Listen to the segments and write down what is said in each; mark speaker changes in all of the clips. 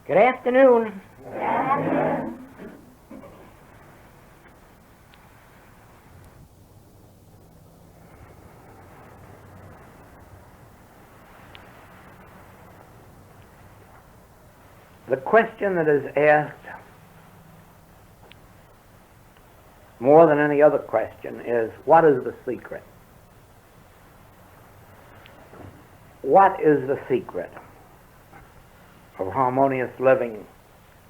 Speaker 1: Good afternoon.
Speaker 2: Good afternoon.
Speaker 1: The question that is asked more than any other question is, what is the secret? What is the secret of harmonious living,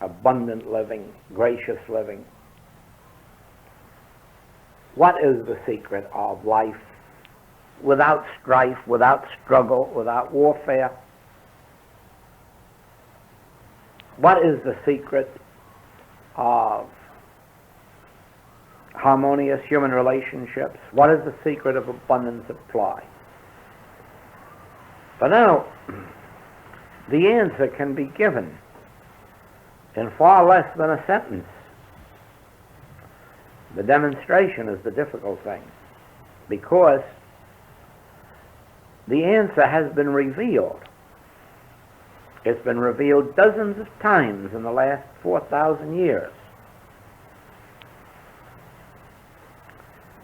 Speaker 1: abundant living, gracious living? What is the secret of life without strife, without struggle, without warfare? What is the secret of harmonious human relationships? What is the secret of abundant supply? But now, the answer can be given in far less than a sentence. The demonstration is the difficult thing, because the answer has been revealed. It's been revealed dozens of times in the last 4,000 years.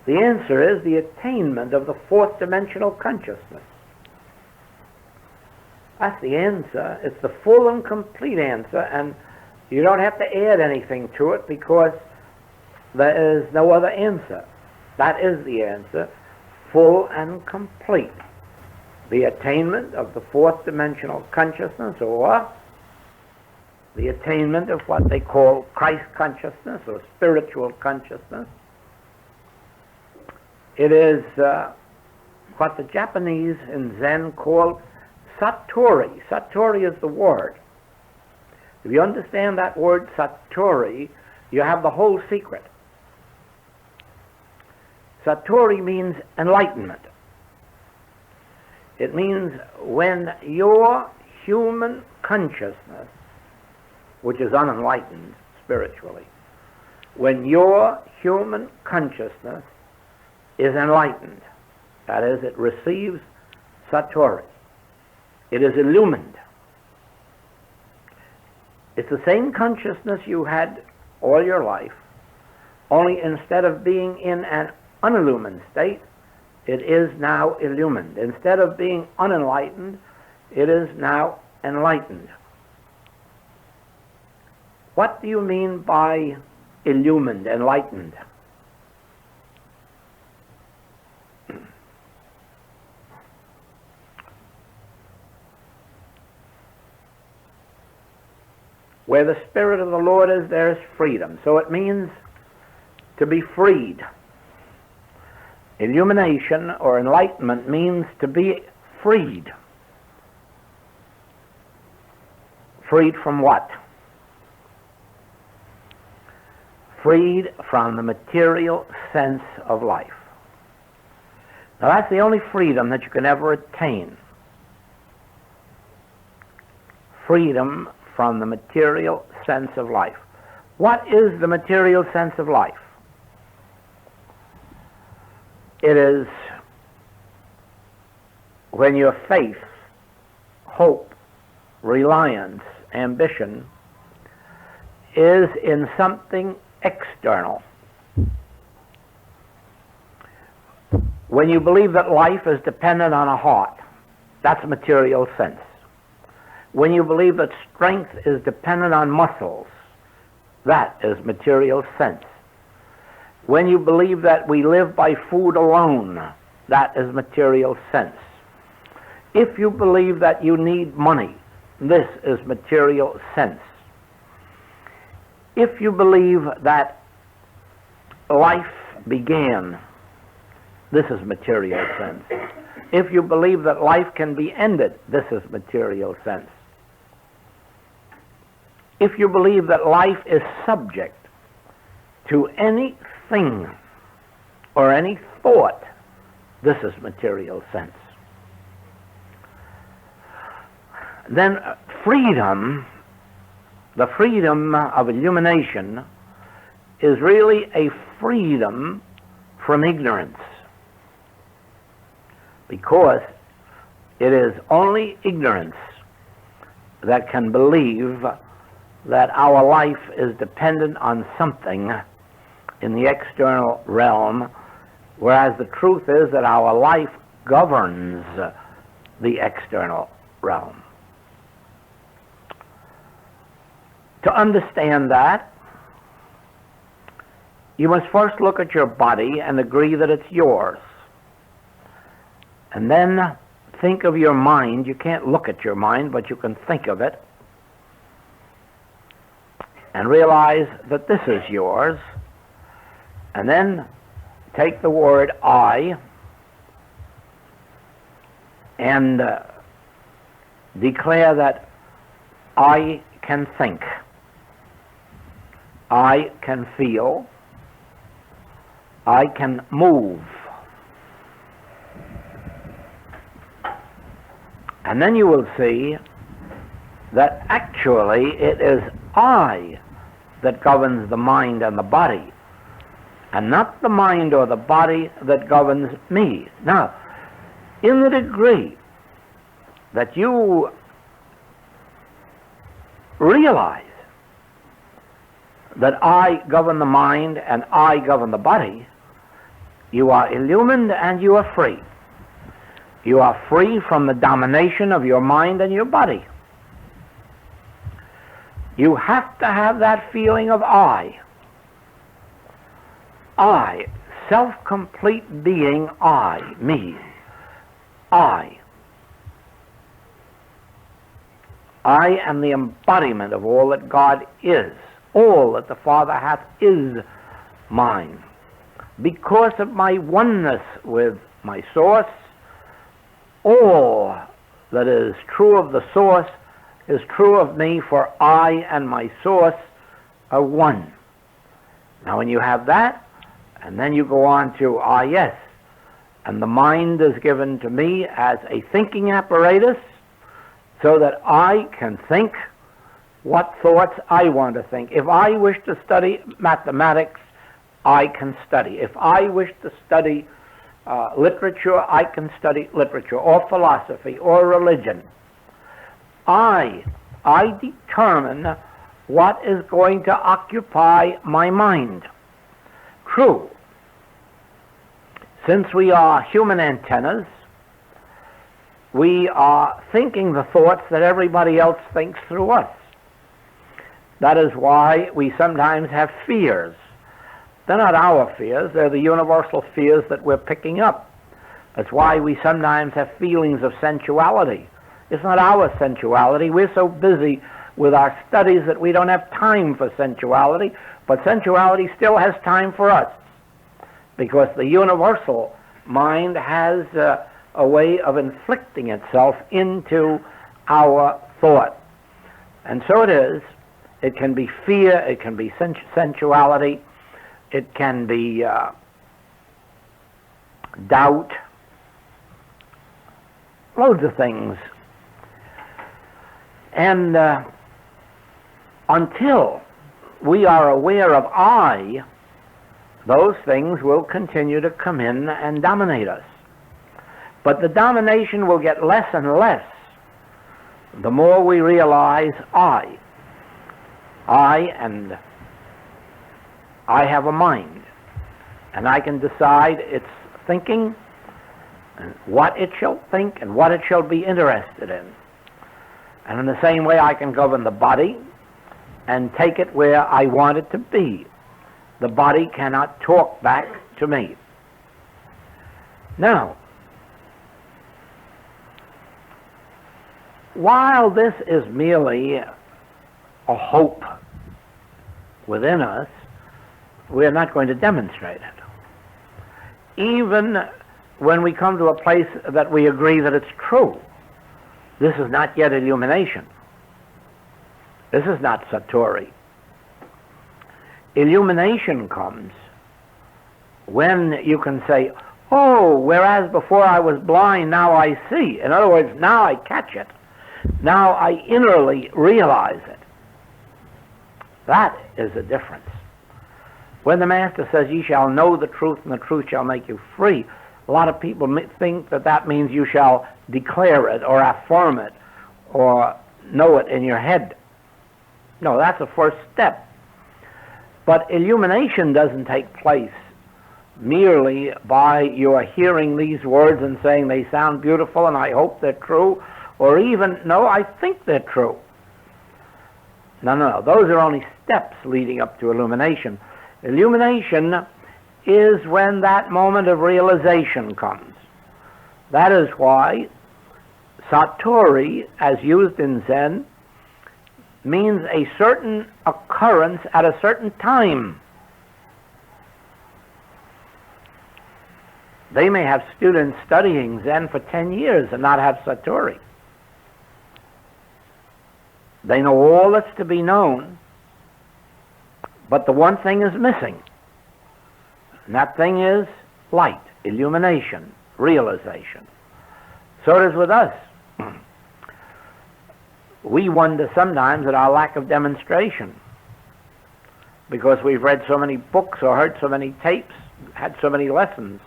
Speaker 1: The answer is the attainment of the fourth dimensional consciousness. That's the answer. It's the full and complete answer, and you don't have to add anything to it because there is no other answer. That is the answer, full and complete. The attainment of the fourth dimensional consciousness, or the attainment of what they call Christ consciousness or spiritual consciousness. It is what the Japanese in Zen call Satori. Satori is the word. If you understand that word Satori, you have the whole secret. Satori means enlightenment. It means when your human consciousness, which is unenlightened spiritually, when your human consciousness is enlightened, that is, it receives Satori, it is illumined. It's the same consciousness you had all your life, only instead of being in an unillumined state, it is now illumined. Instead of being unenlightened, it is now enlightened. What do you mean by illumined, enlightened? Where the Spirit of the Lord is, there is freedom. So it means to be freed. Illumination or enlightenment means to be freed. Freed from what? Freed from the material sense of life. Now that's the only freedom that you can ever attain. Freedom from the material sense of life. What is the material sense of life? It is when your faith, hope, reliance, ambition is in something external. When you believe that life is dependent on a heart, that's material sense. When you believe that strength is dependent on muscles, that is material sense. When you believe that we live by food alone, that is material sense. If you believe that you need money, this is material sense. If you believe that life began, this is material sense. If you believe that life can be ended, this is material sense. If you believe that life is subject to anything or any thought, this is material sense. Then freedom, the freedom of illumination, is really a freedom from ignorance, because it is only ignorance that can believe that our life is dependent on something in the external realm, whereas the truth is that our life governs the external realm. To understand that, you must first look at your body and agree that it's yours. And then think of your mind. You can't look at your mind, but you can think of it. And realize that this is yours. And then take the word I and declare that I can think, I can feel, I can move. And then you will see that actually it is I that governs the mind and the body, and not the mind or the body that governs me. Now, in the degree that you realize that I govern the mind and I govern the body, you are illumined and you are free. You are free from the domination of your mind and your body. You have to have that feeling of I, self-complete being, I, me, I am the embodiment of all that God is. All that the Father hath is mine. Because of my oneness with my source, all that is true of the source is true of me, for I and my source are one. Now when you have that, and then you go on to yes, and the mind is given to me as a thinking apparatus so that I can think what thoughts I want to think. If I wish to study mathematics, I can study. If I wish to study literature, I can study literature, or philosophy, or religion. I determine what is going to occupy my mind. True, since we are human antennas, we are thinking the thoughts that everybody else thinks through us. That is why we sometimes have fears. They're not our fears, they're the universal fears that we're picking up. That's why we sometimes have feelings of sensuality. It's not our sensuality. We're so busy with our studies that we don't have time for sensuality, but sensuality still has time for us, because the universal mind has a way of inflicting itself into our thought. And so it is. It can be fear, it can be sensuality, it can be doubt, loads of things. And until we are aware of I, those things will continue to come in and dominate us. But the domination will get less and less the more we realize I have a mind, and I can decide its thinking, and what it shall think, and what it shall be interested in. And in the same way, I can govern the body and take it where I want it to be. The body cannot talk back to me. Now, while this is merely a hope within us, we're not going to demonstrate it. Even when we come to a place that we agree that it's true, this is not yet illumination. This is not Satori. Illumination comes when you can say, oh, whereas before I was blind, now I see. In other words, now I catch it. Now I innerly realize it. That is the difference. When the Master says, ye shall know the truth, and the truth shall make you free, a lot of people think that that means you shall declare it, or affirm it, or know it in your head. No, that's the first step. But illumination doesn't take place merely by your hearing these words and saying they sound beautiful and I hope they're true, or even, no, I think they're true. No. Those are only steps leading up to illumination. Illumination is when that moment of realization comes. That is why satori, as used in Zen, means a certain occurrence at a certain time. They may have students studying Zen for 10 years and not have satori. They know all that's to be known, but the one thing is missing. And that thing is light, illumination, realization. So it is with us. We wonder sometimes at our lack of demonstration because we've read so many books or heard so many tapes, had so many lessons.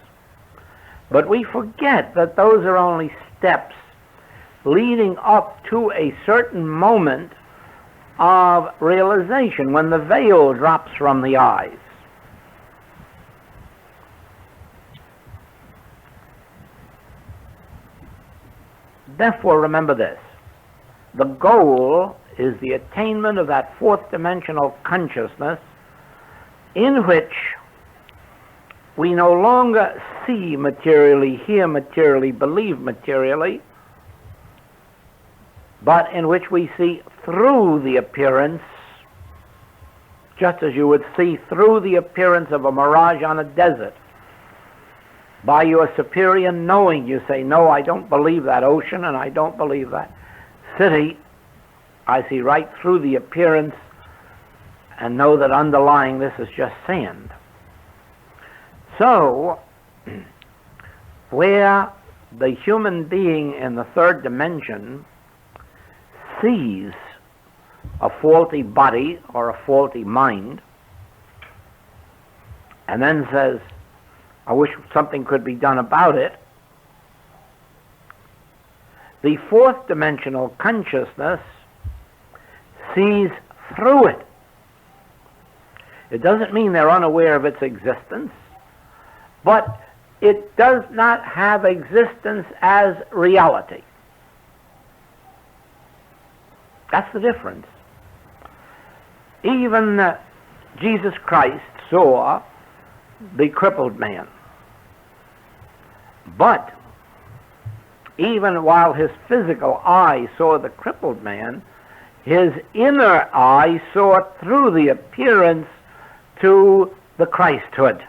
Speaker 1: But we forget that those are only steps leading up to a certain moment of realization when the veil drops from the eyes. Therefore, remember this. The goal is the attainment of that fourth dimensional consciousness in which we no longer see materially, hear materially, believe materially, but in which we see through the appearance, just as you would see through the appearance of a mirage on a desert. By your superior knowing, you say, no, I don't believe that ocean and I don't believe that city. I see right through the appearance and know that underlying this is just sand. So, where the human being in the third dimension sees a faulty body or a faulty mind and then says, I wish something could be done about it, the fourth dimensional consciousness sees through it. It doesn't mean they're unaware of its existence, but it does not have existence as reality. That's the difference. Even Jesus Christ saw the crippled man. But even while his physical eye saw the crippled man, his inner eye saw through the appearance to the Christhood.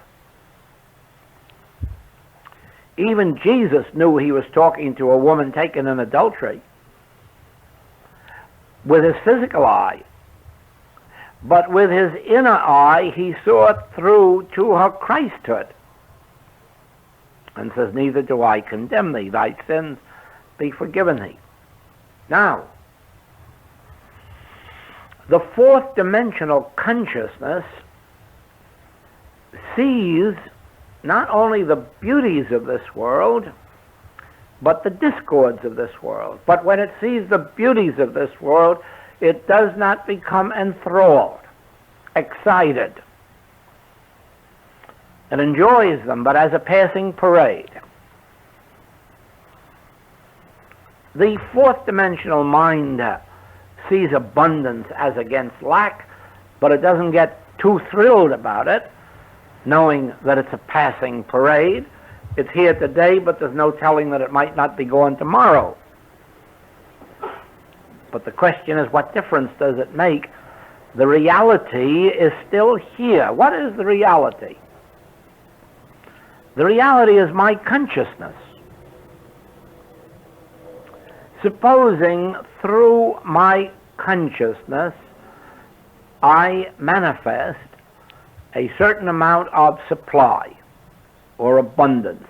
Speaker 1: Even Jesus knew he was talking to a woman taken in adultery with his physical eye. But with his inner eye, he saw through to her Christhood. And says, neither do I condemn thee, thy sins be forgiven thee. Now, the fourth dimensional consciousness sees not only the beauties of this world, but the discords of this world. But when it sees the beauties of this world, it does not become enthralled, excited. It enjoys them, but as a passing parade. The fourth dimensional mind sees abundance as against lack, but it doesn't get too thrilled about it, knowing that it's a passing parade. It's here today, but there's no telling that it might not be gone tomorrow. But the question is, what difference does it make? The reality is still here. What is the reality? The reality is my consciousness. Supposing through my consciousness I manifest a certain amount of supply or abundance,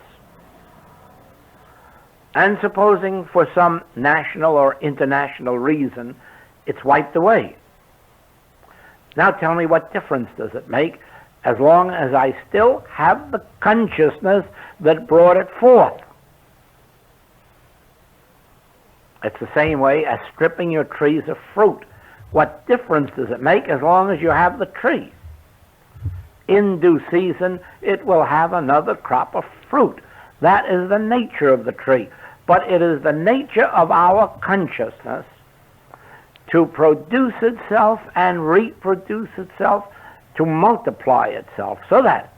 Speaker 1: and supposing for some national or international reason it's wiped away. Now tell me, what difference does it make as long as I still have the consciousness that brought it forth? It's the same way as stripping your trees of fruit. What difference does it make as long as you have the tree? In due season, it will have another crop of fruit. That is the nature of the tree. But it is the nature of our consciousness to produce itself and reproduce itself, to multiply itself, so that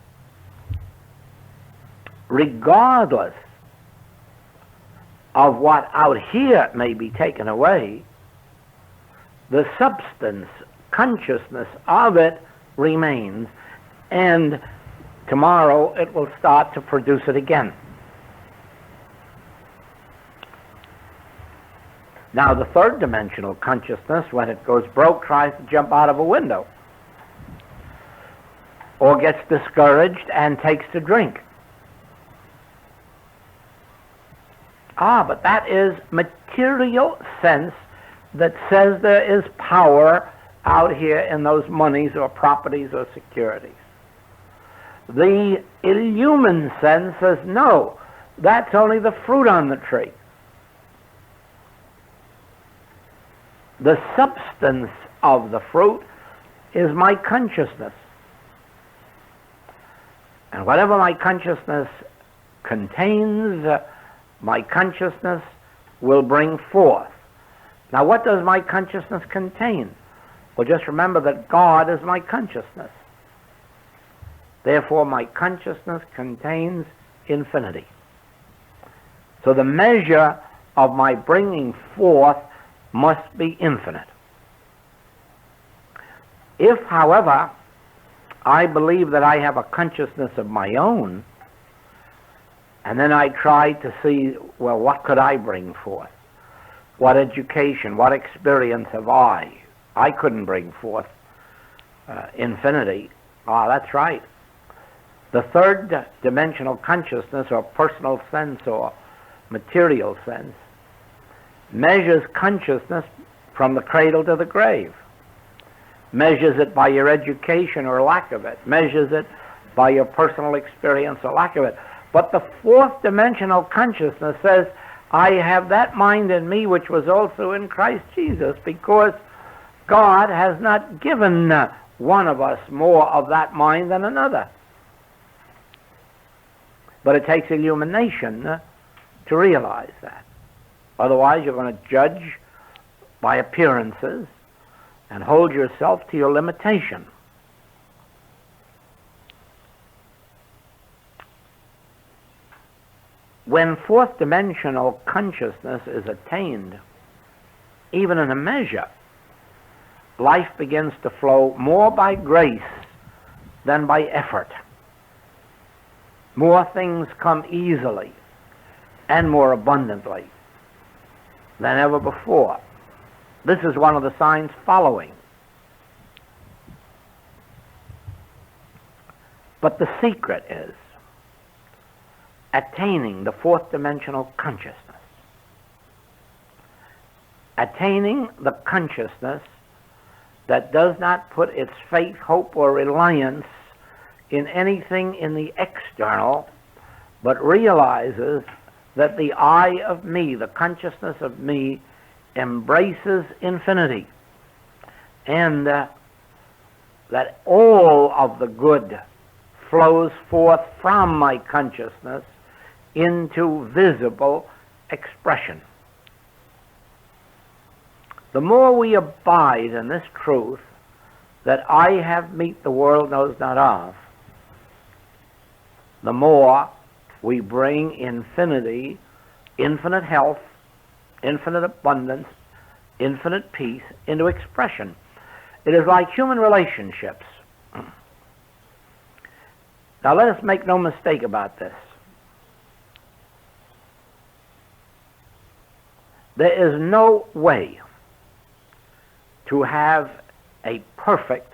Speaker 1: regardless of what out here may be taken away, the substance, consciousness of it remains, and tomorrow it will start to produce it again. Now, the third dimensional consciousness, when it goes broke, tries to jump out of a window, or gets discouraged and takes to drink. But that is material sense that says there is power out here in those monies or properties or securities. The illumined sense says, no, that's only the fruit on the tree. The substance of the fruit is my consciousness. And whatever my consciousness contains, my consciousness will bring forth. Now, what does my consciousness contain? Well, just remember that God is my consciousness. Therefore, my consciousness contains infinity. So the measure of my bringing forth must be infinite. If, however, I believe that I have a consciousness of my own, and then I try to see, well, what could I bring forth? What education, what experience have I? I couldn't bring forth infinity. That's right. The third dimensional consciousness, or personal sense, or material sense, measures consciousness from the cradle to the grave, measures it by your education or lack of it, measures it by your personal experience or lack of it. But the fourth dimensional consciousness says, I have that mind in me which was also in Christ Jesus, because God has not given one of us more of that mind than another. But it takes illumination to realize that. Otherwise, you're going to judge by appearances and hold yourself to your limitation. When fourth dimensional consciousness is attained, even in a measure, life begins to flow more by grace than by effort. More things come easily and more abundantly than ever before. This is one of the signs following. But the secret is attaining the fourth dimensional consciousness. Attaining the consciousness that does not put its faith, hope, or reliance in anything in the external, but realizes that the I of me, the consciousness of me, embraces infinity, and that all of the good flows forth from my consciousness into visible expression. The more we abide in this truth that I have meet the world knows not of, the more we bring infinity, infinite health, infinite abundance, infinite peace into expression. It is like human relationships. Now let us make no mistake about this. There is no way to have a perfect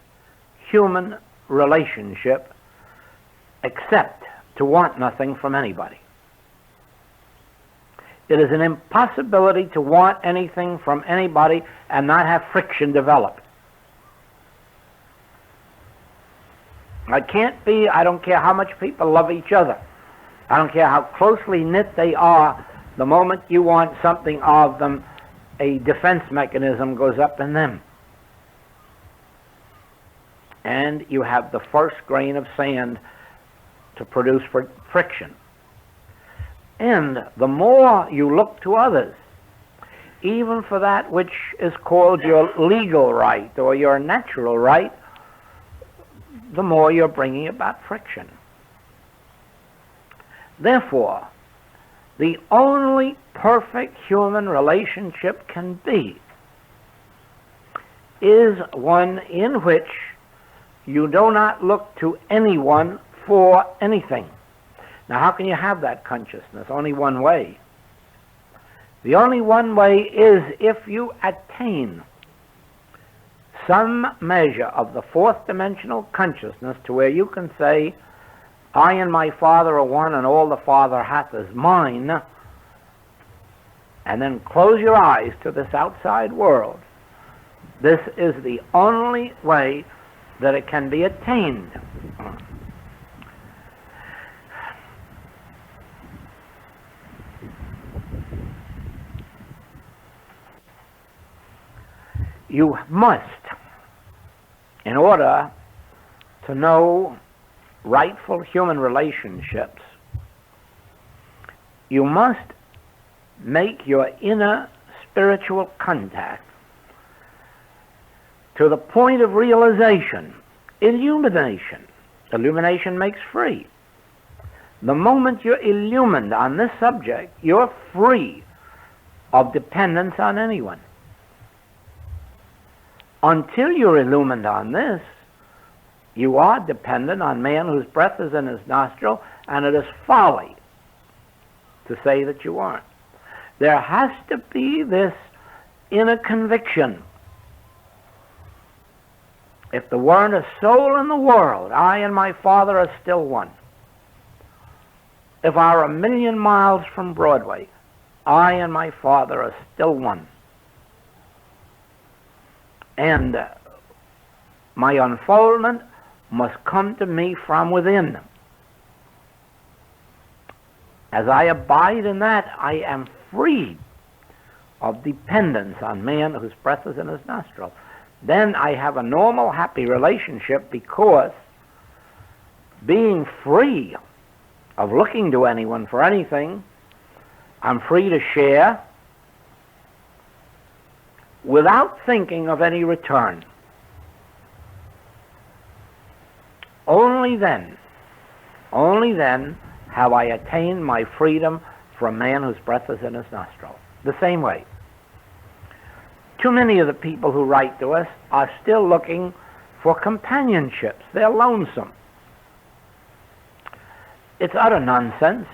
Speaker 1: human relationship except to want nothing from anybody. It is an impossibility to want anything from anybody and not have friction develop. It can't be, I don't care how much people love each other. I don't care how closely knit they are. The moment you want something of them, a defense mechanism goes up in them. and you have the first grain of sand to produce friction. And the more you look to others, even for that which is called your legal right or your natural right, the more you're bringing about friction. Therefore, the only perfect human relationship can be is one in which you do not look to anyone for anything. Now, how can you have that consciousness? Only one way. The only one way is if you attain some measure of the fourth dimensional consciousness to where you can say, I and my Father are one, and all the Father hath is mine, and then close your eyes to this outside world. This is the only way that it can be attained. You must, in order to know rightful human relationships, you must make your inner spiritual contact to the point of realization, illumination. Illumination makes free. The moment you're illumined on this subject, you're free of dependence on anyone. Until you're illumined on this, you are dependent on man whose breath is in his nostril, and it is folly to say that you aren't. There has to be this inner conviction. If there weren't a soul in the world, I and my Father are still one. If I were 1,000,000 miles from Broadway, I and my Father are still one. And my unfoldment must come to me from within. As I abide in that, I am free of dependence on man whose breath is in his nostril. Then I have a normal, happy relationship, because being free of looking to anyone for anything, I'm free to share without thinking of any return. Only then have I attained my freedom from man whose breath is in his nostril. The same way. Too many of the people who write to us are still looking for companionships. They're lonesome. It's utter nonsense,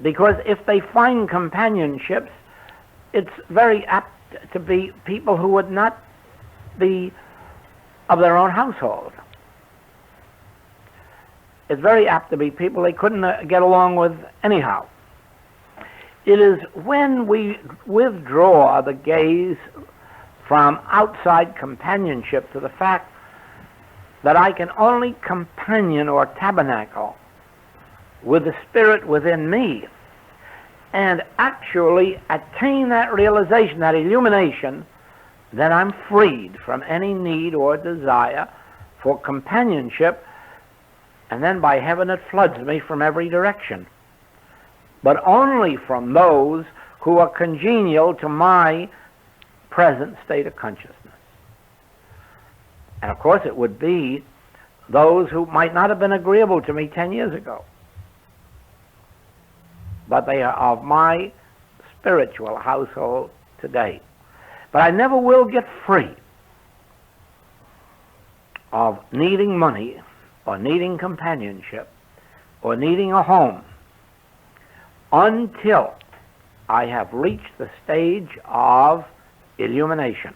Speaker 1: because if they find companionships, it's very apt to be people who would not be of their own household. It's very apt to be people they couldn't get along with anyhow. It is when we withdraw the gaze from outside companionship to the fact that I can only companion or tabernacle with the Spirit within me, and actually attain that realization, that illumination, then I'm freed from any need or desire for companionship, and then by heaven it floods me from every direction. But only from those who are congenial to my present state of consciousness. And of course it would be those who might not have been agreeable to me 10 years ago, but they are of my spiritual household today. But I never will get free of needing money, or needing companionship, or needing a home, until I have reached the stage of illumination,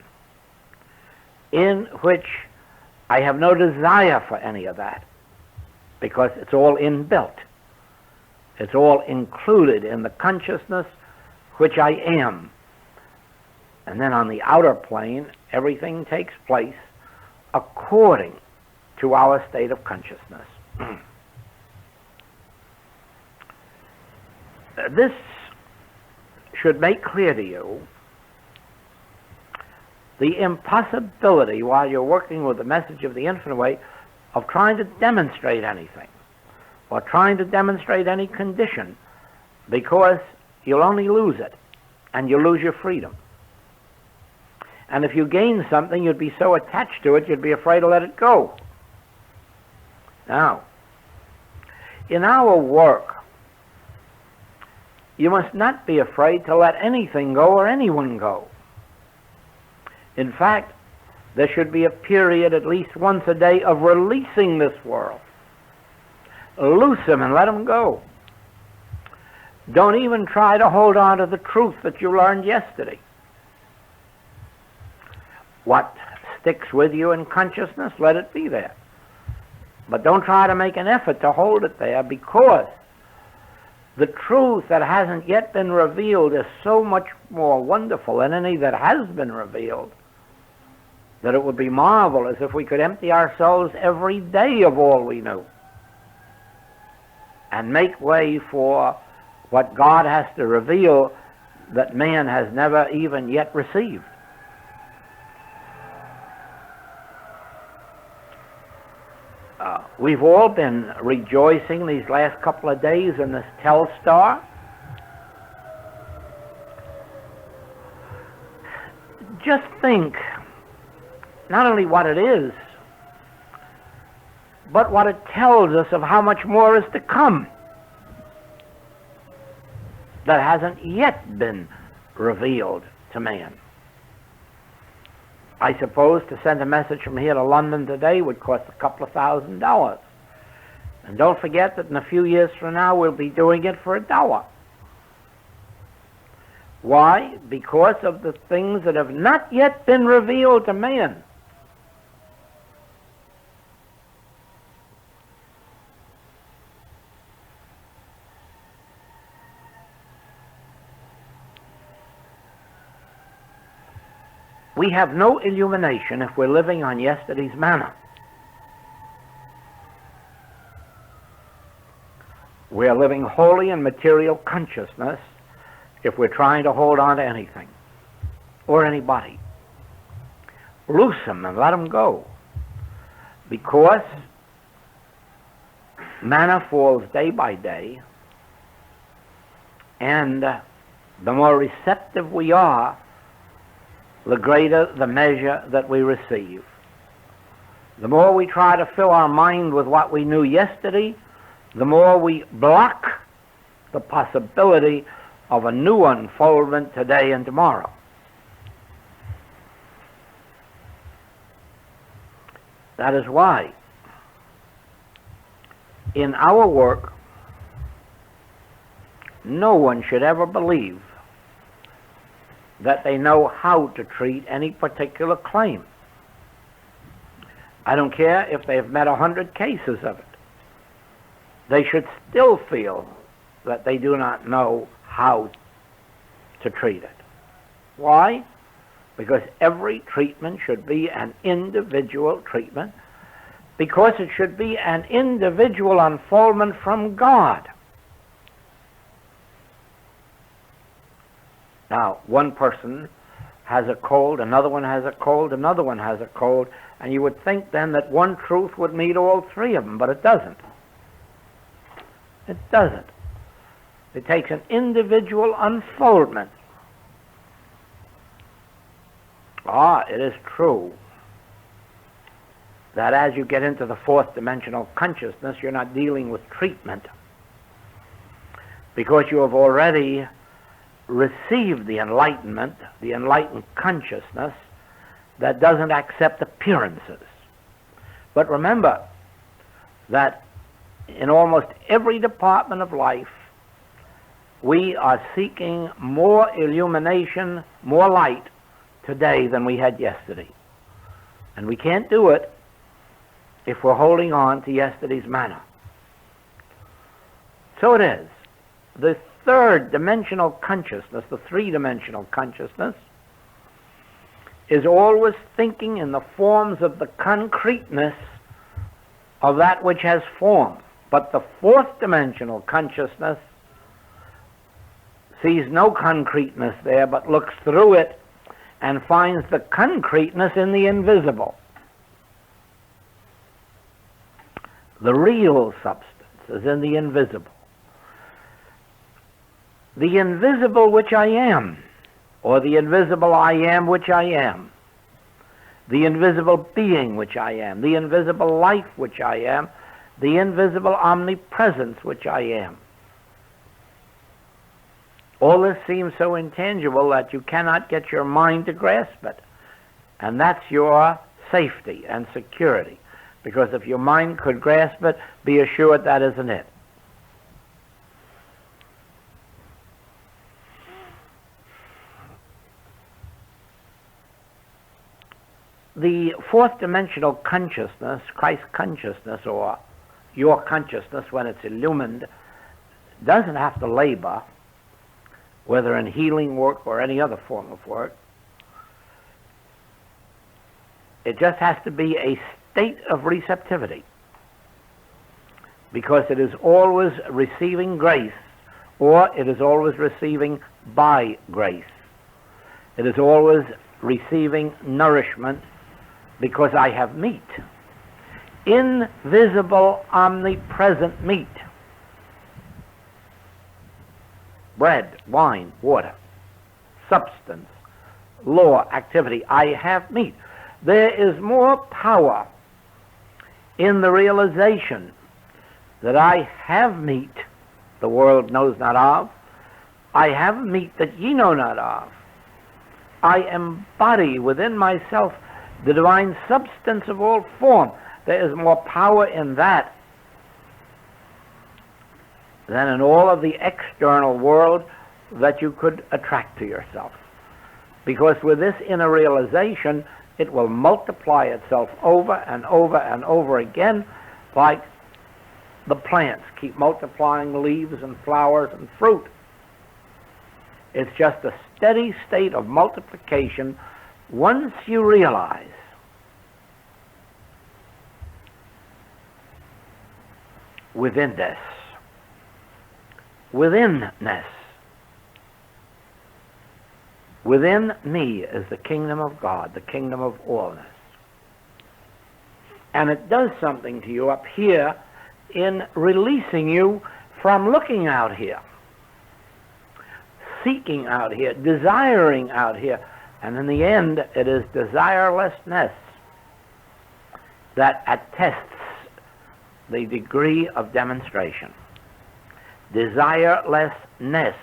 Speaker 1: in which I have no desire for any of that, because it's all inbuilt. It's all included in the consciousness which I am. And then on the outer plane, everything takes place according to our state of consciousness. This should make clear to you the impossibility, while you're working with the message of the infinite way, of trying to demonstrate anything or trying to demonstrate any condition, because you'll only lose it, and you'll lose your freedom. And if you gain something, you'd be so attached to it, you'd be afraid to let it go. Now, in our work, you must not be afraid to let anything go or anyone go. In fact, there should be a period at least once a day of releasing this world. Loose them and let them go. Don't even try to hold on to the truth that you learned yesterday. What sticks with you in consciousness, let it be there. But don't try to make an effort to hold it there, because the truth that hasn't yet been revealed is so much more wonderful than any that has been revealed, that it would be marvelous if we could empty ourselves every day of all we knew and make way for what God has to reveal that man has never even yet received. We've all been rejoicing these last couple of days in this Telstar. Just think not only what it is, but what it tells us of how much more is to come that hasn't yet been revealed to man. I suppose to send a message from here to London today would cost a couple of $1,000. And don't forget that in a few years from now we'll be doing it for $1. Why? Because of the things that have not yet been revealed to man. We have no illumination if we're living on yesterday's manna. We are living wholly in material consciousness if we're trying to hold on to anything or anybody. Loose them and let them go, because manna falls day by day, and the more receptive we are, the greater the measure that we receive. The more we try to fill our mind with what we knew yesterday, the more we block the possibility of a new unfoldment today and tomorrow. That is why in our work, no one should ever believe that they know how to treat any particular claim. I don't care if they've met 100 cases of it. They should still feel that they do not know how to treat it. Why? Because every treatment should be an individual treatment, because it should be an individual unfoldment from God. Now, one person has a cold, another one has a cold, another one has a cold, and you would think then that one truth would meet all three of them, but it doesn't. It doesn't. It takes an individual unfoldment. It is true that as you get into the fourth dimensional consciousness, you're not dealing with treatment, because you have already received the enlightenment, the enlightened consciousness that doesn't accept appearances. But remember that in almost every department of life, we are seeking more illumination, more light today than we had yesterday. And we can't do it if we're holding on to yesterday's manna. So it is. The third dimensional consciousness, the three-dimensional consciousness, is always thinking in the forms of the concreteness of that which has form. But the fourth dimensional consciousness sees no concreteness there, but looks through it and finds the concreteness in the invisible. The real substance is in the invisible. The invisible which I am, or the invisible I am which I am, the invisible being which I am, the invisible life which I am, the invisible omnipresence which I am. All this seems so intangible that you cannot get your mind to grasp it. And that's your safety and security. Because if your mind could grasp it, be assured that isn't it. The fourth dimensional consciousness, Christ consciousness, or your consciousness when it's illumined, doesn't have to labor, whether in healing work or any other form of work. It just has to be a state of receptivity, because it is always receiving grace, or it is always receiving by grace. It is always receiving nourishment, because I have meat. Invisible, omnipresent meat. Bread, wine, water, substance, law, activity. I have meat. There is more power in the realization that I have meat the world knows not of. I have meat that ye know not of. I embody within myself the divine substance of all form. There is more power in that than in all of the external world that you could attract to yourself. Because with this inner realization, it will multiply itself over and over and over again, like the plants keep multiplying leaves and flowers and fruit. It's just a steady state of multiplication once you realize withinness. Within me is the kingdom of God, the kingdom of allness. And it does something to you up here in releasing you from looking out here, seeking out here, desiring out here. And in the end, it is desirelessness that attests the degree of demonstration. Desirelessness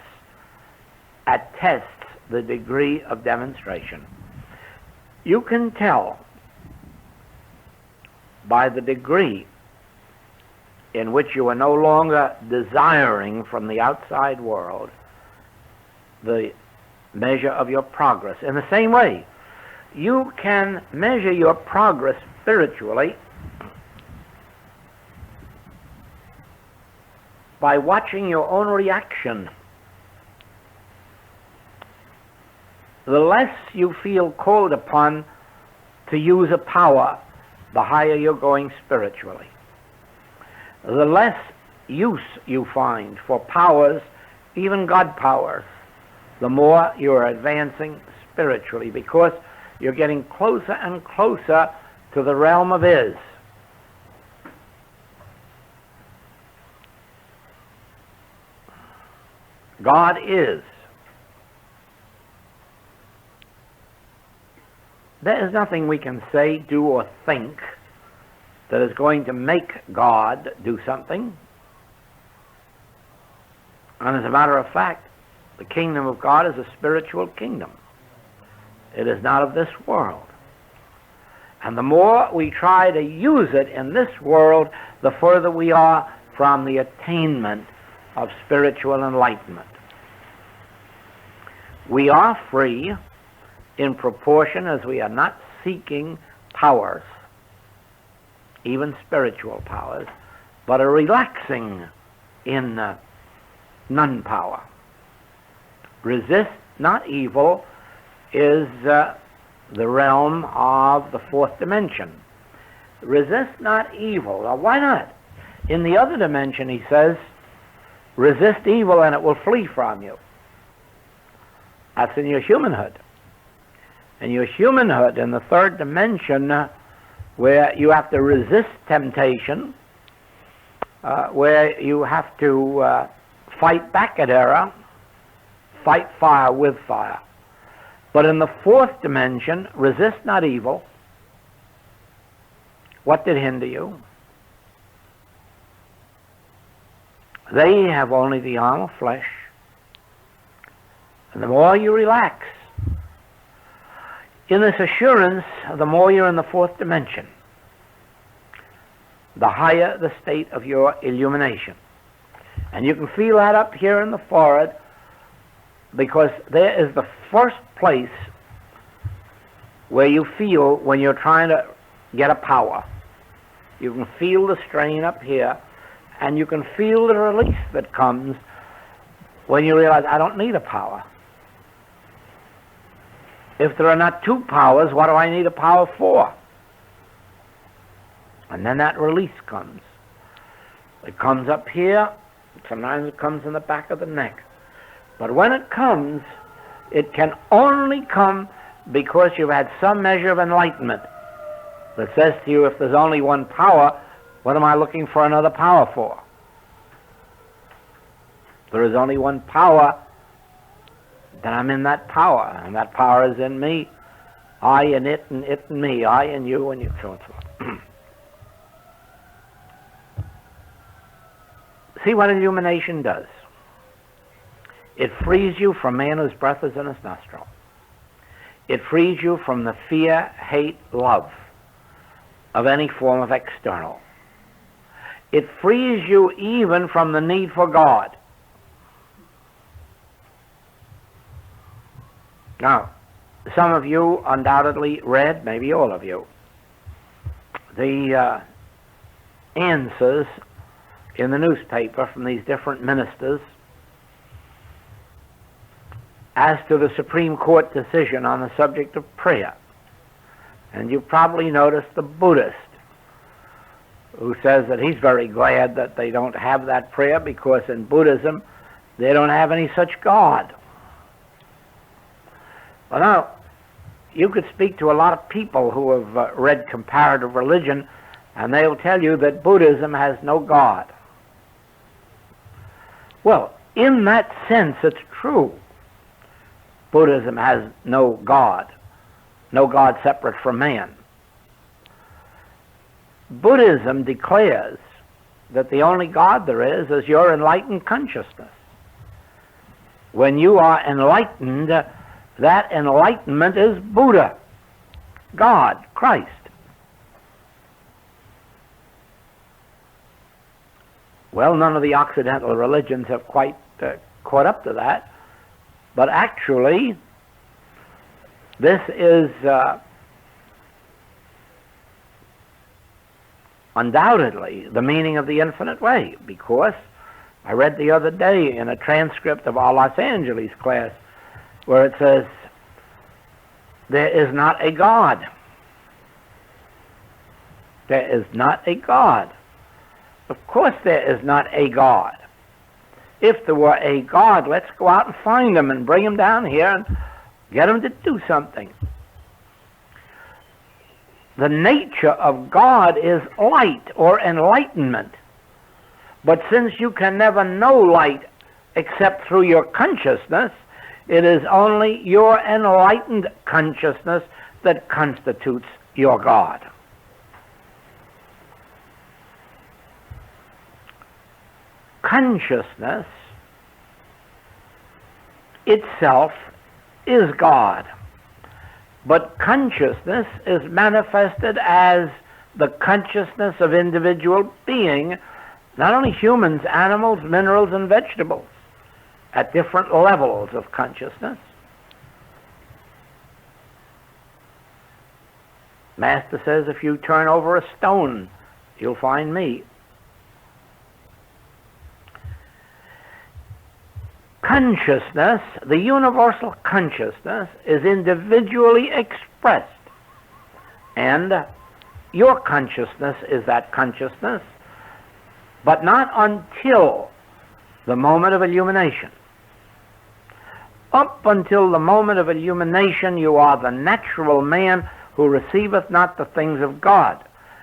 Speaker 1: attests the degree of demonstration. You can tell by the degree in which you are no longer desiring from the outside world the measure of your progress. In the same way, you can measure your progress spiritually by watching your own reaction. The less you feel called upon to use a power, the higher you're going spiritually. The less use you find for powers, even God powers, the more you're advancing spiritually, because you're getting closer and closer to the realm of is. God is. There is nothing we can say, do, or think that is going to make God do something. And as a matter of fact, the kingdom of God is a spiritual kingdom. It is not of this world. And the more we try to use it in this world, the further we are from the attainment of spiritual enlightenment. We are free in proportion as we are not seeking powers, even spiritual powers, but are relaxing in non-power. Resist not evil is the realm of the fourth dimension. Resist not evil. Now, why not? In the other dimension, he says, resist evil and it will flee from you. That's in your humanhood. And your humanhood in the third dimension, where you have to resist temptation, where you have to fight back at error, fight fire with fire. But in the fourth dimension, resist not evil. What did hinder you? They have only the arm of flesh. And the more you relax in this assurance, the more you're in the fourth dimension, the higher the state of your illumination. And you can feel that up here in the forehead, because there is the first place where you feel when you're trying to get a power. You can feel the strain up here, and you can feel the release that comes when you realize, I don't need a power. If there are not two powers, what do I need a power for? And then that release comes. It comes up here. Sometimes it comes in the back of the neck. But when it comes, it can only come because you've had some measure of enlightenment that says to you, if there's only one power, what am I looking for another power for? If there is only one power, then I'm in that power, and that power is in me. I and it and me. I and you, so on and so forth. See what illumination does. It frees you from man whose breath is in his nostril. It frees you from the fear, hate, love of any form of external. It frees you even from the need for God. Now, some of you undoubtedly read, maybe all of you, the answers in the newspaper from these different ministers as to the Supreme Court decision on the subject of prayer. And you probably noticed the Buddhist who says that he's very glad that they don't have that prayer because in Buddhism they don't have any such God. Well, now, you could speak to a lot of people who have read comparative religion, and they'll tell you that Buddhism has no God. Well, in that sense, it's true. Buddhism has no God separate from man. Buddhism declares that the only God there is your enlightened consciousness. When you are enlightened, that enlightenment is Buddha, God, Christ. Well, none of the Occidental religions have quite caught up to that, but actually, this is undoubtedly the meaning of the infinite way, because I read the other day in a transcript of our Los Angeles class where it says, there is not a God. There is not a God. Of course there is not a God. If there were a God, let's go out and find him and bring him down here and get him to do something. The nature of God is light or enlightenment. But since you can never know light except through your consciousness, it is only your enlightened consciousness that constitutes your God. Consciousness itself is God, but consciousness is manifested as the consciousness of individual being, not only humans, animals, minerals, and vegetables, at different levels of consciousness. Master says, if you turn over a stone, you'll find me. Consciousness, the universal consciousness, is individually expressed. And your consciousness is that consciousness, but not until the moment of illumination. Up until the moment of illumination, you are the natural man who receiveth not the things of God.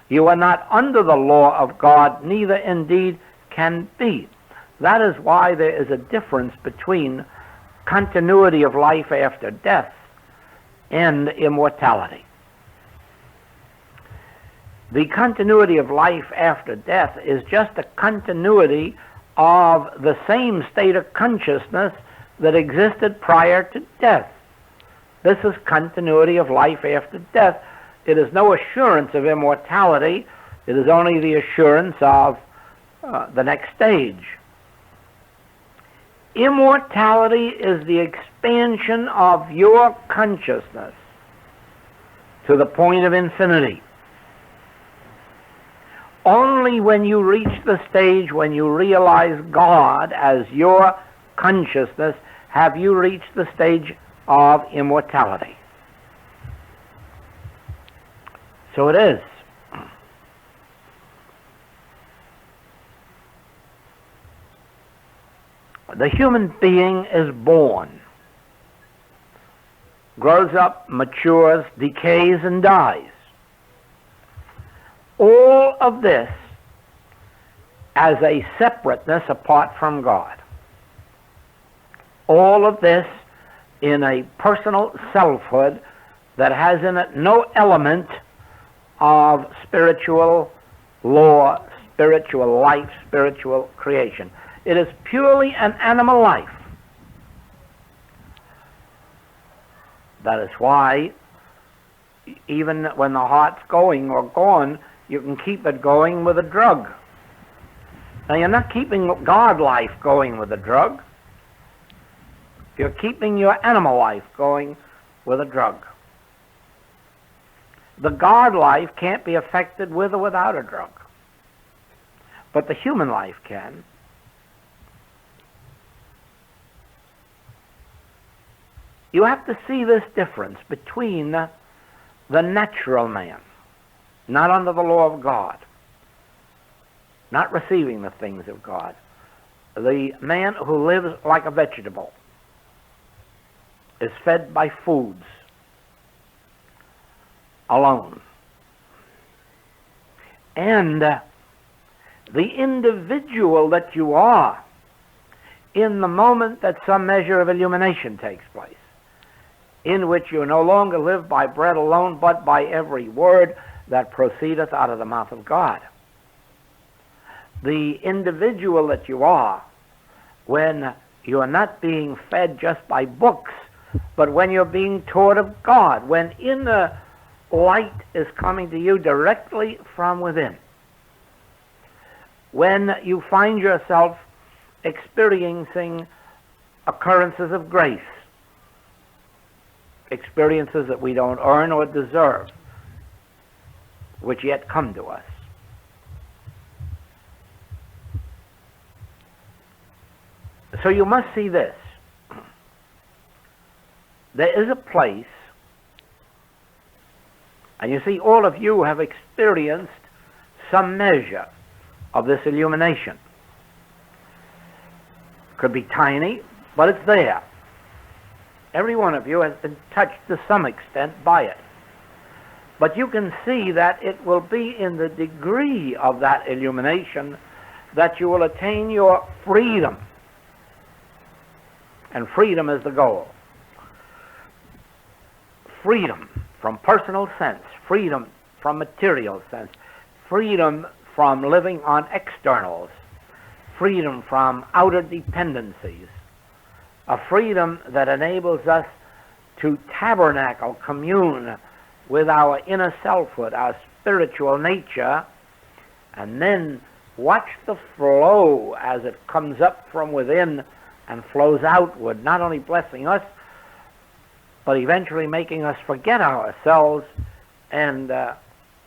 Speaker 1: You are not under the law of God, neither indeed can be. That is why there is a difference between continuity of life after death and immortality. The continuity of life after death is just a continuity of the same state of consciousness that existed prior to death. This is continuity of life after death. It is no assurance of immortality. It is only the assurance of the next stage. Immortality is the expansion of your consciousness to the point of infinity. Only when you reach the stage when you realize God as your consciousness have you reached the stage of immortality. So it is. The human being is born, grows up, matures, decays, and dies. All of this as a separateness apart from God. All of this in a personal selfhood that has in it no element of spiritual law, spiritual life, spiritual creation. It is purely an animal life. That is why even when the heart's going or gone, you can keep it going with a drug. Now, you're not keeping God life going with a drug. You're keeping your animal life going with a drug. The God life can't be affected with or without a drug. But the human life can. You have to see this difference between the natural man, not under the law of God, not receiving the things of God, the man who lives like a vegetable, is fed by foods alone. And the individual that you are in the moment that some measure of illumination takes place, in which you no longer live by bread alone, but by every word that proceedeth out of the mouth of God. The individual that you are, when you are not being fed just by books, but when you're being taught of God, when inner light is coming to you directly from within, when you find yourself experiencing occurrences of grace, experiences that we don't earn or deserve, which yet come to us. So you must see this. There is a place, and you see all of you have experienced some measure of this illumination. Could be tiny, but it's there. Every one of you has been touched to some extent by it. But you can see that it will be in the degree of that illumination that you will attain your freedom. And freedom is the goal. Freedom from personal sense, freedom from material sense, freedom from living on externals, freedom from outer dependencies, a freedom that enables us to tabernacle, commune with our inner selfhood, our spiritual nature, and then watch the flow as it comes up from within and flows outward, not only blessing us, but eventually making us forget ourselves and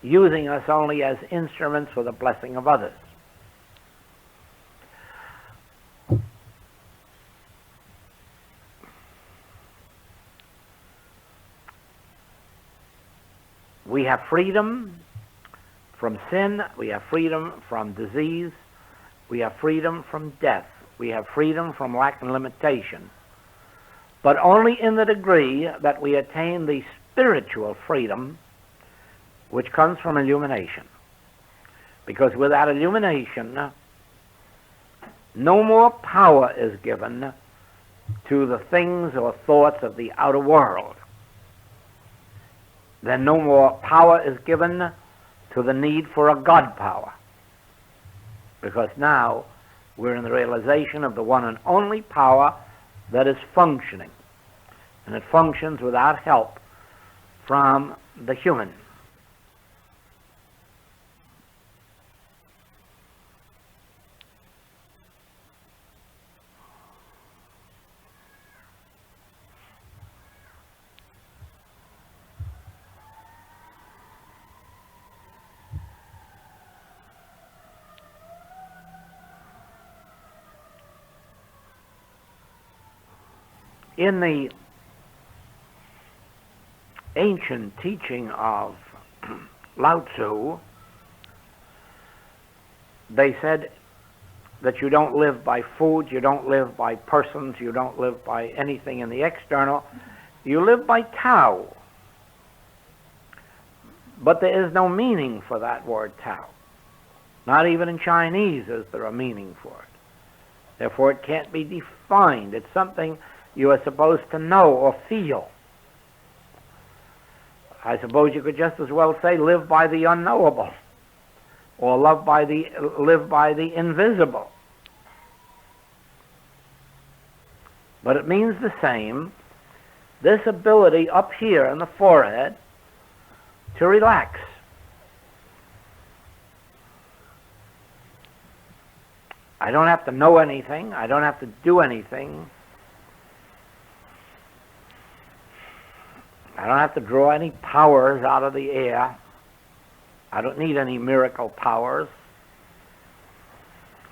Speaker 1: using us only as instruments for the blessing of others. We have freedom from sin, we have freedom from disease, we have freedom from death, we have freedom from lack and limitation. but only in the degree that we attain the spiritual freedom which comes from illumination. Because without illumination, no more power is given to the things or thoughts of the outer world. Then no more power is given to the need for a God power. Because now we're in the realization of the one and only power that is functioning. And it functions without help from the human. In the ancient teaching of Lao Tzu, they said that you don't live by food, you don't live by persons, you don't live by anything in the external, you live by Tao. But there is no meaning for that word Tao. Not even in Chinese is there a meaning for it. Therefore it can't be defined. It's something you are supposed to know or feel. I suppose you could just as well say live by the unknowable, or live by the invisible. But it means the same, this ability up here in the forehead to relax. I don't have to know anything, I don't have to do anything. I don't have to draw any powers out of the air. I don't need any miracle powers.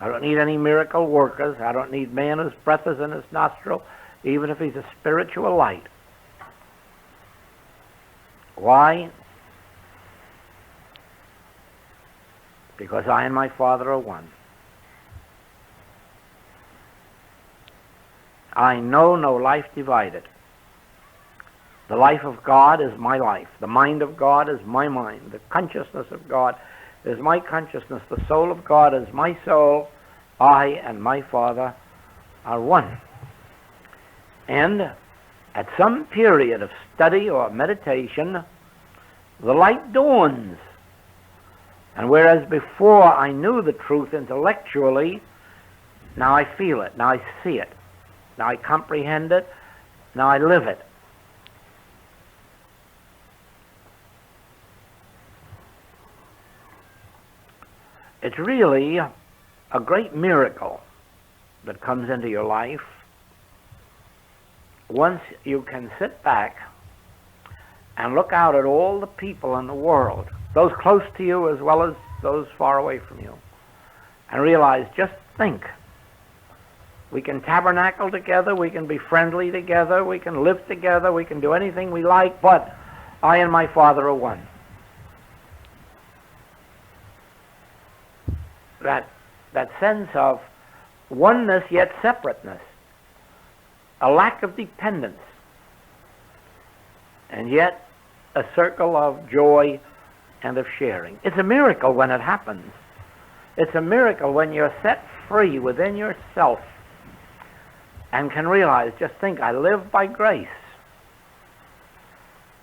Speaker 1: I don't need any miracle workers. I don't need man whose breath is in his nostril, even if he's a spiritual light. Why? Because I and my Father are one. I know no life divided. The life of God is my life. The mind of God is my mind. The consciousness of God is my consciousness. The soul of God is my soul. I and my Father are one. And at some period of study or meditation, the light dawns. And whereas before I knew the truth intellectually, now I feel it, now I see it, now I comprehend it, now I live it. It's really a great miracle that comes into your life once you can sit back and look out at all the people in the world, those close to you as well as those far away from you, and realize, just think, we can tabernacle together, we can be friendly together, we can live together, we can do anything we like, but I and my Father are one. That sense of oneness yet separateness, a lack of dependence, and yet a circle of joy and of sharing. It's a miracle when it happens. It's a miracle when you're set free within yourself and can realize, just think, I live by grace,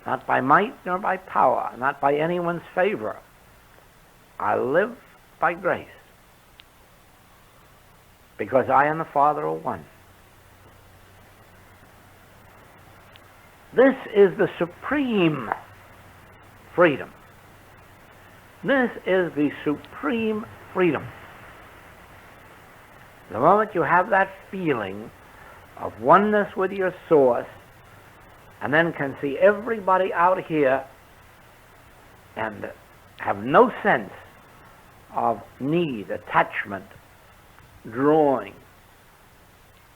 Speaker 1: not by might nor by power, not by anyone's favor. I live by grace, because I and the Father are one. This is the supreme freedom. This is the supreme freedom. The moment you have that feeling of oneness with your source, and then can see everybody out here and have no sense of need, attachment, drawing,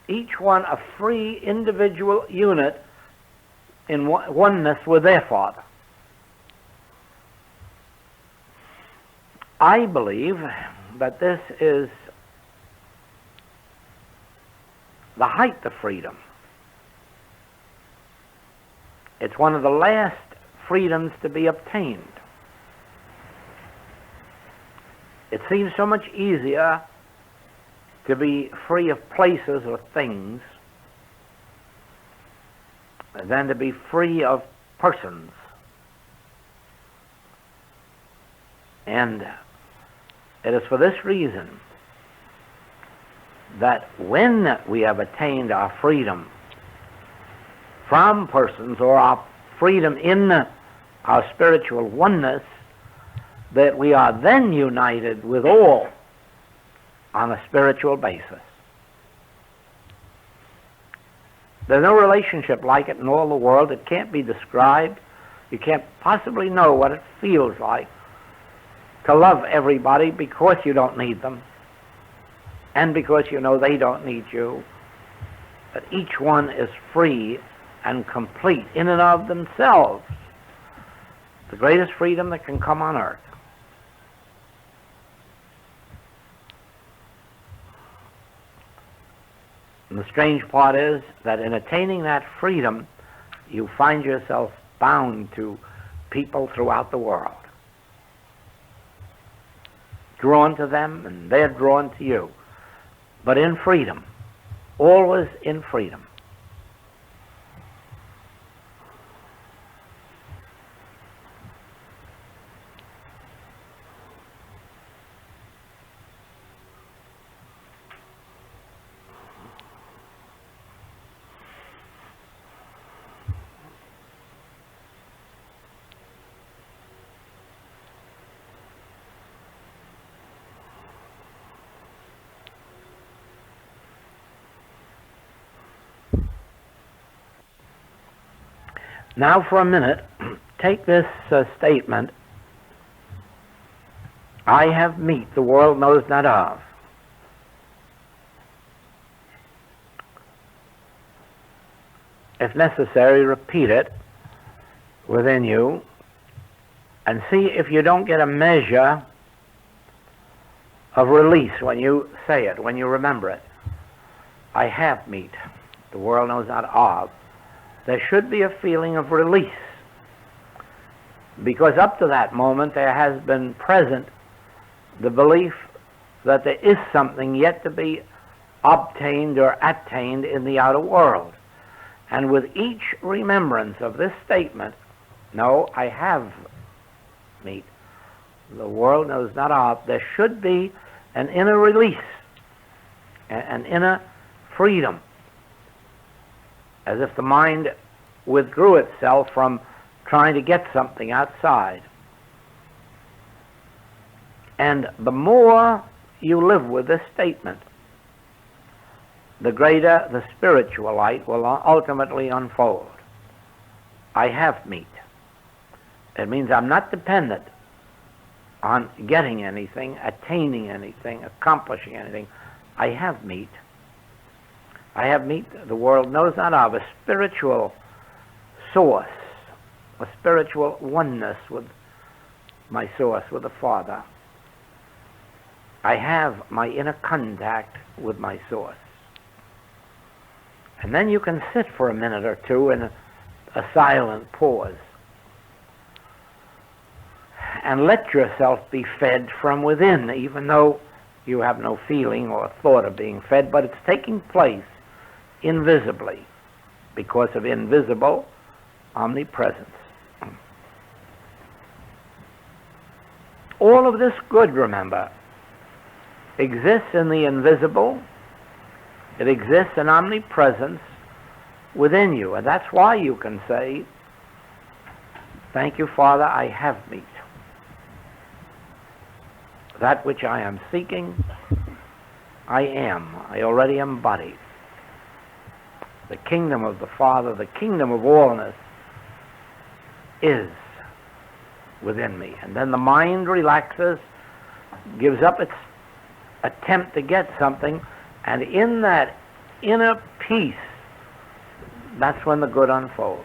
Speaker 1: each one a free individual unit in oneness with their Father. I believe that this is the height of freedom. It's one of the last freedoms to be obtained. It seems so much easier to be free of places or things than to be free of persons. And it is for this reason that when we have attained our freedom from persons, or our freedom in our spiritual oneness, that we are then united with all on a spiritual basis. There's no relationship like it in all the world. It can't be described. You can't possibly know what it feels like to love everybody because you don't need them, and because you know they don't need you. But each one is free and complete in and of themselves. The greatest freedom that can come on earth. And the strange part is that in attaining that freedom, you find yourself bound to people throughout the world. Drawn to them, and they're drawn to you. But in freedom. Always in freedom. Now for a minute, take this statement, I have meat the world knows not of. If necessary, repeat it within you and see if you don't get a measure of release when you say it, when you remember it. I have meat the world knows not of. There should be a feeling of release, because up to that moment there has been present the belief that there is something yet to be obtained or attained in the outer world. And with each remembrance of this statement, no, I have meat the world knows not of, there should be an inner release, an inner freedom, as if the mind withdrew itself from trying to get something outside. And the more you live with this statement, the greater the spiritual light will ultimately unfold. I have meat. It means I'm not dependent on getting anything, attaining anything, accomplishing anything. I have meat. I have meat the world knows not of, a spiritual source, a spiritual oneness with my source, with the Father. I have my inner contact with my source. And then you can sit for a minute or two in a silent pause and let yourself be fed from within, even though you have no feeling or thought of being fed, but it's taking place invisibly because of invisible omnipresence. All of this good, remember, exists in the invisible. It exists in omnipresence within you, and that's why you can say, thank you, Father, I have meat. That which I am seeking, I already embody. The kingdom of the Father, the kingdom of allness, is within me. And then the mind relaxes, gives up its attempt to get something, and in that inner peace, that's when the good unfolds.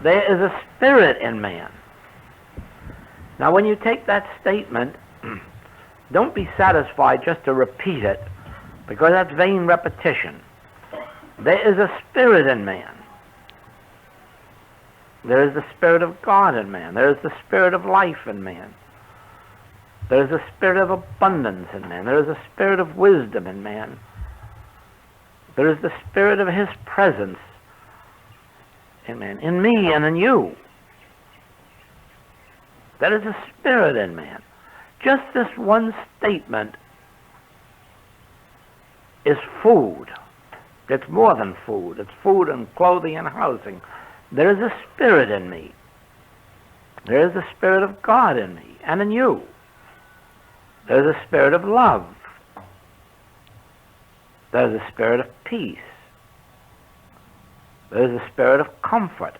Speaker 1: There is a spirit in man. Now, when you take that statement, Don't be satisfied just to repeat it, because that's vain repetition. There is a spirit in man. There is the Spirit of God in man. There is the Spirit of life in man. There is a spirit of abundance in man. There is a spirit of wisdom in man. There is the spirit of His presence in man, in me and in you. There is a spirit in man. Just this one statement is food. It's more than food. It's food and clothing and housing. There is a spirit in me. There is the Spirit of God in me and in you. There is a spirit of love. There is a spirit of peace. There is a spirit of comfort.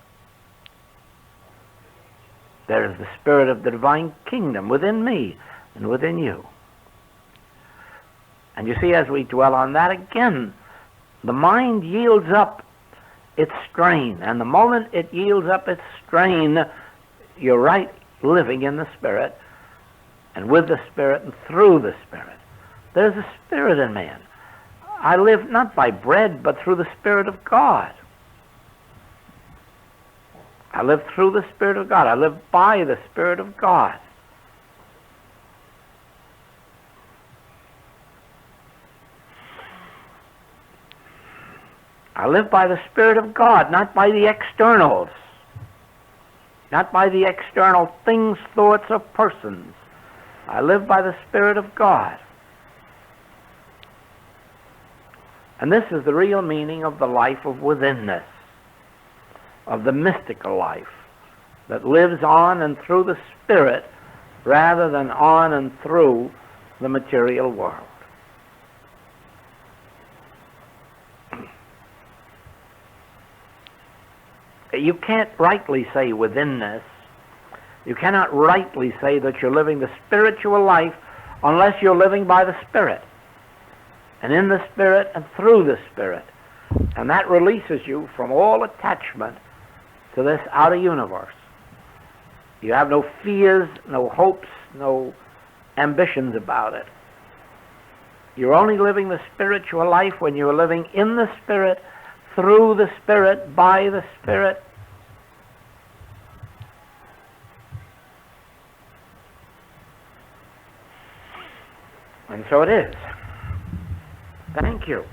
Speaker 1: There is the spirit of the divine kingdom within me and within you. And you see, as we dwell on that again, the mind yields up its strain. And the moment it yields up its strain, you're right living in the Spirit, and with the Spirit and through the Spirit. There's a spirit in man. I live not by bread, but through the Spirit of God. I live through the Spirit of God. I live by the Spirit of God. I live by the Spirit of God, not by the externals, not by the external things, thoughts, or persons. I live by the Spirit of God. And this is the real meaning of the life of withinness, of the mystical life that lives on and through the Spirit rather than on and through the material world. You can't rightly say withinness. You cannot rightly say that you're living the spiritual life unless you're living by the Spirit, and in the Spirit and through the Spirit. And that releases you from all attachment to this outer universe. You have no fears, no hopes, no ambitions about it. You're only living the spiritual life when you're living in the Spirit, through the Spirit, by the Spirit. And so it is. Thank you.